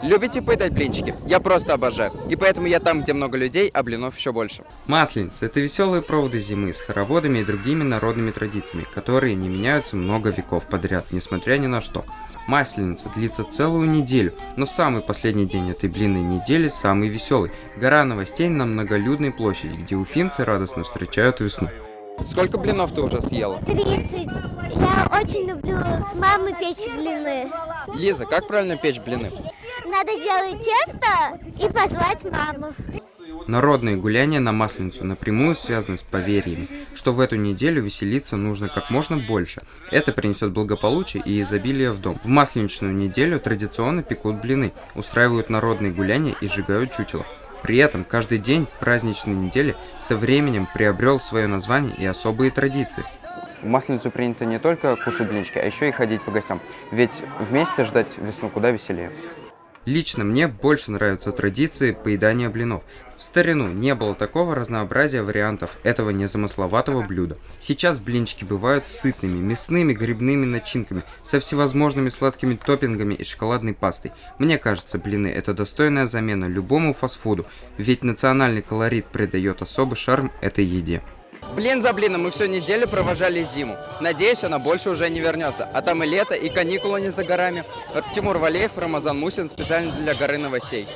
Любите поедать блинчики? Я просто обожаю. И поэтому я там, где много людей, а блинов еще больше. Масленица – это веселые проводы зимы с хороводами и другими народными традициями, которые не меняются много веков подряд, несмотря ни на что. Масленица длится целую неделю, но самый последний день этой блинной недели самый веселый. Гора новостей на многолюдной площади, где уфимцы радостно встречают весну. Сколько блинов ты уже съела? 30. Я очень люблю с мамой печь блины. Лиза, как правильно печь блины? Надо сделать тесто и позвать маму. Народные гуляния на Масленицу напрямую связаны с поверьями, что в эту неделю веселиться нужно как можно больше. Это принесет благополучие и изобилие в дом. В Масленичную неделю традиционно пекут блины, устраивают народные гуляния и сжигают чучело. При этом каждый день праздничной недели со временем приобрел свое название и особые традиции. В Масленицу принято не только кушать блинчики, а еще и ходить по гостям. Ведь вместе ждать весну куда веселее. Лично мне больше нравятся традиции поедания блинов. В старину не было такого разнообразия вариантов этого незамысловатого блюда. Сейчас блинчики бывают сытными, мясными, грибными начинками, со всевозможными сладкими топпингами и шоколадной пастой. Мне кажется, блины – это достойная замена любому фастфуду, ведь национальный колорит придает особый шарм этой еде. Блин за блином мы всю неделю провожали зиму. Надеюсь, она больше уже не вернется. А там и лето, и каникулы не за горами. Тимур Валеев, Рамазан Мусин, специально для Горы новостей.